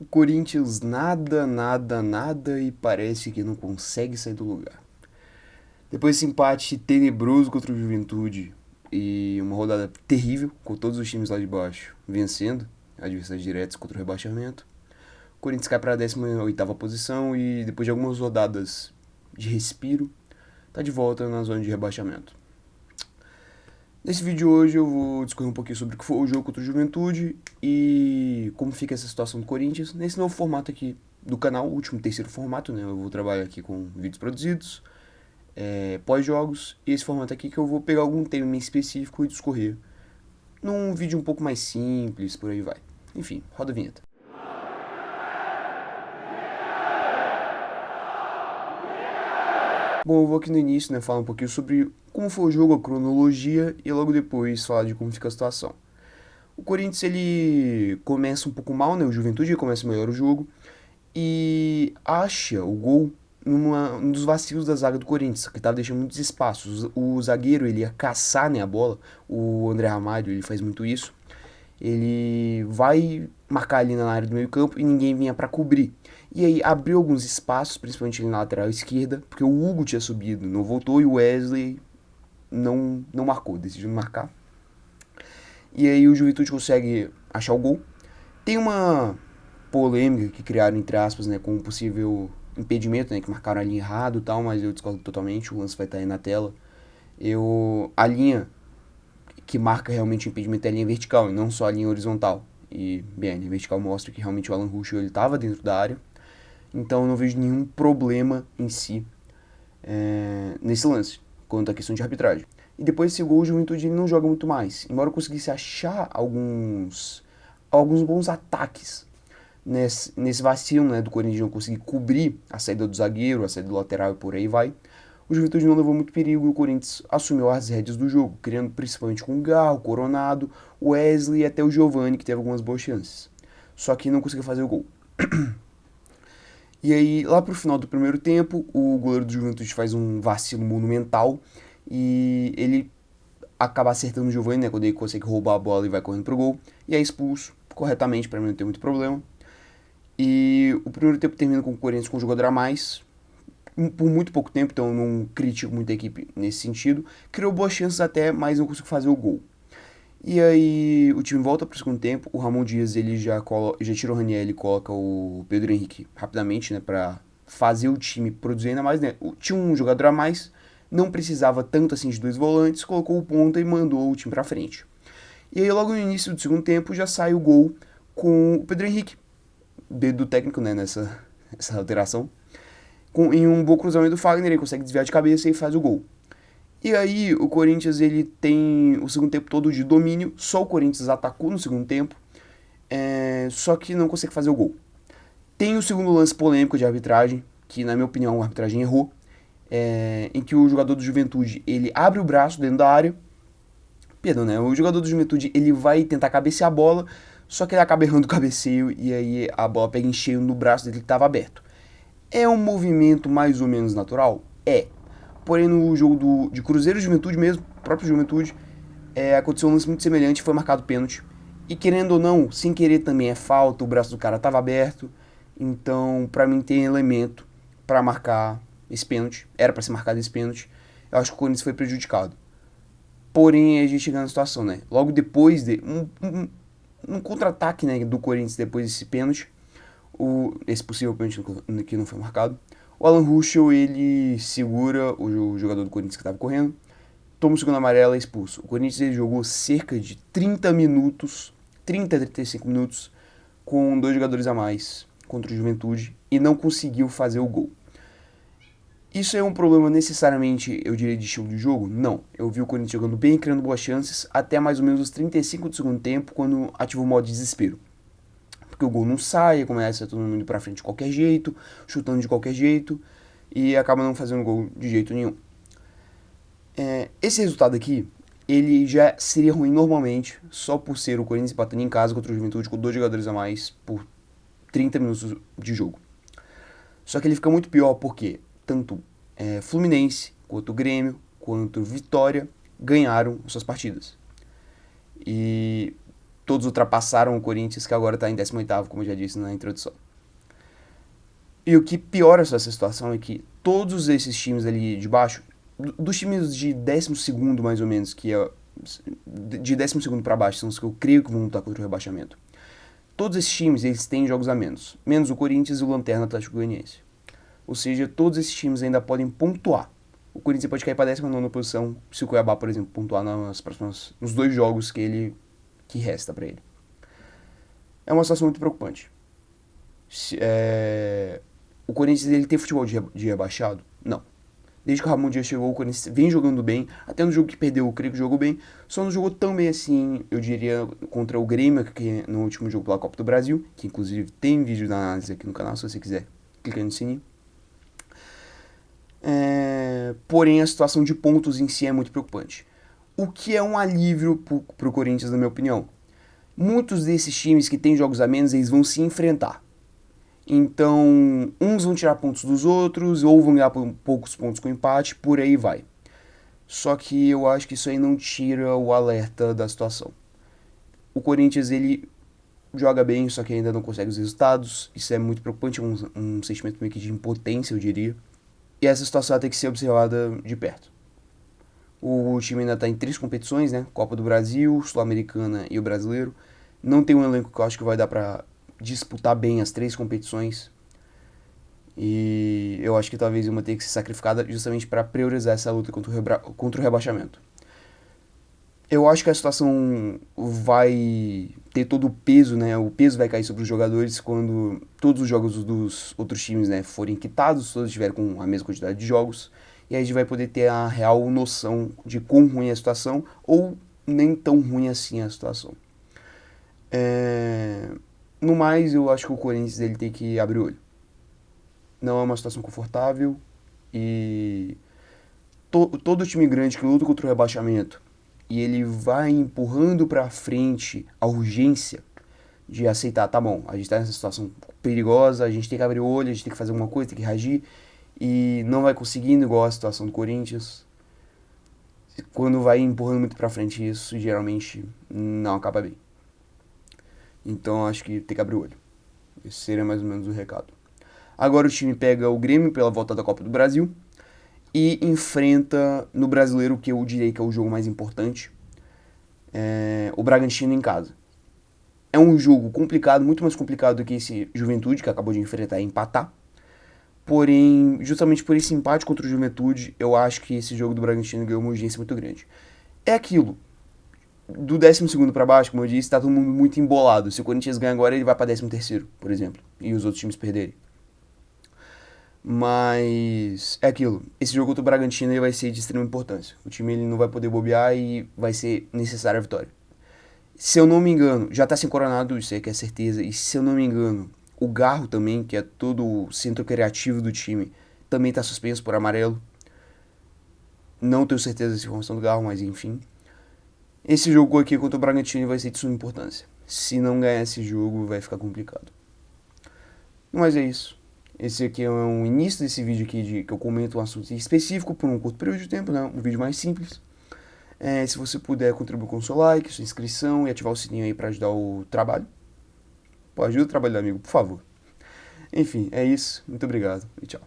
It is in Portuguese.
O Corinthians nada, nada, nada e parece que não consegue sair do lugar. Depois desse empate tenebroso contra o Juventude e uma rodada terrível, com todos os times lá de baixo vencendo, adversários diretos contra o rebaixamento, o Corinthians cai para a 18ª posição e depois de algumas rodadas de respiro, está de volta na zona de rebaixamento. Nesse vídeo hoje eu vou discorrer um pouquinho sobre o que foi o jogo contra o Juventude e como fica essa situação do Corinthians nesse novo formato aqui do canal, o último terceiro formato, né? Eu vou trabalhar aqui com vídeos produzidos, pós-jogos, e esse formato aqui que eu vou pegar algum tema em específico e discorrer num vídeo um pouco mais simples, por aí vai. Enfim, roda a vinheta. Bom, eu vou aqui no início, né, falar um pouquinho sobre como foi o jogo, a cronologia e logo depois falar de como fica a situação. O Corinthians ele começa um pouco mal, né? O Juventude começa melhor o jogo e acha o gol num dos vacilos da zaga do Corinthians, que estava deixando muitos espaços. O zagueiro ele ia caçar, né, a bola, o André Ramalho ele faz muito isso. Ele vai marcar ali na área do meio campo e ninguém vinha para cobrir. E aí abriu alguns espaços, principalmente ali na lateral esquerda, porque o Hugo tinha subido, não voltou e o Wesley não marcou, decidiu não marcar. E aí o Juventude consegue achar o gol. Tem uma polêmica que criaram, entre aspas, né, com um possível impedimento, né, que marcaram a linha errado e tal, mas eu discordo totalmente, o lance vai estar aí na tela. A linha que marca realmente o impedimento é a linha vertical e não só a linha horizontal. E, bem, a linha vertical mostra que realmente o Alan Ruschel ele estava dentro da área, então eu não vejo nenhum problema em si nesse lance, quanto à questão de arbitragem. E depois desse gol, o Juventude não joga muito mais. Embora eu conseguisse achar alguns bons ataques nesse vacilo, né, do Corinthians não conseguir cobrir a saída do zagueiro, a saída do lateral e por aí vai, o Juventude não levou muito perigo e o Corinthians assumiu as rédeas do jogo, criando principalmente com o Garro, Coronado, o Wesley e até o Giovani, que teve algumas boas chances. Só que não conseguiu fazer o gol. E aí, lá pro final do primeiro tempo, o goleiro do Juventude faz um vacilo monumental e ele acaba acertando o Giovani, né, quando ele consegue roubar a bola e vai correndo pro gol, e é expulso corretamente, para mim não tem muito problema. E o primeiro tempo termina com o Corinthians com um jogador a mais, por muito pouco tempo, então eu não critico muito a equipe nesse sentido. Criou boas chances até, mas não conseguiu fazer o gol. E aí o time volta para o segundo tempo, o Ramon Dias ele já tira o Raniel e coloca o Pedro Henrique rapidamente, né, para fazer o time produzir ainda mais, né? Tinha um jogador a mais, não precisava tanto assim de dois volantes, colocou o ponta e mandou o time para frente. E aí logo no início do segundo tempo já sai o gol com o Pedro Henrique, dedo do técnico, né, nessa alteração. Em um bom cruzamento do Fagner, ele consegue desviar de cabeça e faz o gol. E aí o Corinthians ele tem o segundo tempo todo de domínio, só o Corinthians atacou no segundo tempo, só que não consegue fazer o gol. Tem o segundo lance polêmico de arbitragem, que na minha opinião a arbitragem errou, em que o jogador do Juventude ele abre o braço dentro da área, perdão, né? O jogador do Juventude ele vai tentar cabecear a bola, só que ele acaba errando o cabeceio e aí a bola pega em cheio no braço dele que estava aberto. É um movimento mais ou menos natural? É. Porém, no jogo de Cruzeiro e Juventude mesmo, próprio Juventude, aconteceu um lance muito semelhante, foi marcado pênalti. E querendo ou não, sem querer também é falta, o braço do cara estava aberto. Então, pra mim tem elemento pra marcar esse pênalti. Era pra ser marcado esse pênalti. Eu acho que o Corinthians foi prejudicado. Porém, a gente chega na situação, né? Logo depois de um contra-ataque, né, do Corinthians depois desse pênalti, esse possível pênalti que não foi marcado, o Alan Ruschel, ele segura o jogador do Corinthians que estava correndo, toma o segundo amarelo e é expulso. O Corinthians ele jogou cerca de 30 minutos, 30 a 35 minutos, com dois jogadores a mais contra o Juventude e não conseguiu fazer o gol. Isso é um problema necessariamente, eu diria, de estilo de jogo? Não. Eu vi o Corinthians jogando bem, criando boas chances, até mais ou menos os 35 do segundo tempo, quando ativou o modo de desespero. Porque o gol não sai, começa todo mundo indo pra frente de qualquer jeito, chutando de qualquer jeito, e acaba não fazendo gol de jeito nenhum. Esse resultado aqui, ele já seria ruim normalmente, só por ser o Corinthians empatando em casa contra o Juventude com dois jogadores a mais por 30 minutos de jogo. Só que ele fica muito pior porque tanto Fluminense, quanto Grêmio, quanto Vitória ganharam suas partidas. E todos ultrapassaram o Corinthians, que agora está em 18º, como eu já disse na introdução. E o que piora essa situação é que todos esses times ali de baixo, dos times de 12º mais ou menos, que é de 12º para baixo, são os que eu creio que vão lutar contra o rebaixamento. Todos esses times, eles têm jogos a menos. Menos o Corinthians e o Lanterna Atlético Goianiense. Ou seja, todos esses times ainda podem pontuar. O Corinthians pode cair para a 19ª posição se o Cuiabá, por exemplo, pontuar nos 2 jogos que resta para ele. É uma situação muito preocupante. O Corinthians ele tem futebol de rebaixado? Não. Desde que o Ramon Dias chegou, o Corinthians vem jogando bem. Até no jogo que perdeu, eu creio que jogou bem. Só não jogou tão bem assim, eu diria, contra o Grêmio, que no último jogo pela Copa do Brasil. Que inclusive tem vídeo da análise aqui no canal, se você quiser. Clica aí no sininho. Porém, a situação de pontos em si é muito preocupante. O que é um alívio para o Corinthians, na minha opinião. Muitos desses times que têm jogos a menos, eles vão se enfrentar. Então, uns vão tirar pontos dos outros, ou vão ganhar poucos pontos com empate, por aí vai. Só que eu acho que isso aí não tira o alerta da situação. O Corinthians, ele joga bem, só que ainda não consegue os resultados. Isso é muito preocupante, é um sentimento meio que de impotência, eu diria. E essa situação tem que ser observada de perto. O time ainda está em 3 competições, né? Copa do Brasil, Sul-Americana e o Brasileiro. Não tem um elenco que eu acho que vai dar para disputar bem as 3 competições. E eu acho que talvez uma tenha que ser sacrificada justamente para priorizar essa luta contra o rebaixamento. Eu acho que a situação vai ter todo o peso, né? O peso vai cair sobre os jogadores quando todos os jogos dos outros times, né, forem quitados, todos estiverem com a mesma quantidade de jogos. E aí a gente vai poder ter a real noção de quão ruim é a situação ou nem tão ruim assim a situação. No mais, eu acho que o Corinthians ele tem que abrir o olho. Não é uma situação confortável e todo time grande que luta contra o rebaixamento e ele vai empurrando pra frente a urgência de aceitar, tá bom, a gente tá nessa situação perigosa, a gente tem que abrir o olho, a gente tem que fazer alguma coisa, tem que reagir, e não vai conseguindo, igual a situação do Corinthians. Quando vai empurrando muito pra frente isso, geralmente não acaba bem. Então acho que tem que abrir o olho. Esse seria mais ou menos o recado. Agora o time pega o Grêmio pela volta da Copa do Brasil e enfrenta no Brasileiro, que eu diria que é o jogo mais importante, o Bragantino em casa. É um jogo complicado, muito mais complicado do que esse Juventude, que acabou de enfrentar e empatar. Porém, justamente por esse empate contra o Juventude, eu acho que esse jogo do Bragantino ganhou uma urgência muito grande. É aquilo, do 12º para baixo, como eu disse, tá todo mundo muito embolado. Se o Corinthians ganha agora, ele vai para 13º, por exemplo, e os outros times perderem. Mas é aquilo, esse jogo contra o Bragantino ele vai ser de extrema importância. O time ele não vai poder bobear e vai ser necessária a vitória. Se eu não me engano, já tá sem coronado, isso aí que é certeza, e se eu não me engano, o Garro também, que é todo o centro criativo do time, também tá suspenso por amarelo. Não tenho certeza dessa informação do Garro, mas enfim. Esse jogo aqui contra o Bragantino vai ser de suma importância. Se não ganhar esse jogo, vai ficar complicado. Mas é isso. Esse aqui é um início desse vídeo aqui que eu comento um assunto específico por um curto período de tempo, né? Um vídeo mais simples. Se você puder contribuir com o seu like, sua inscrição e ativar o sininho aí para ajudar o trabalho. Pô, ajuda o trabalho do amigo, por favor. Enfim, é isso. Muito obrigado e tchau.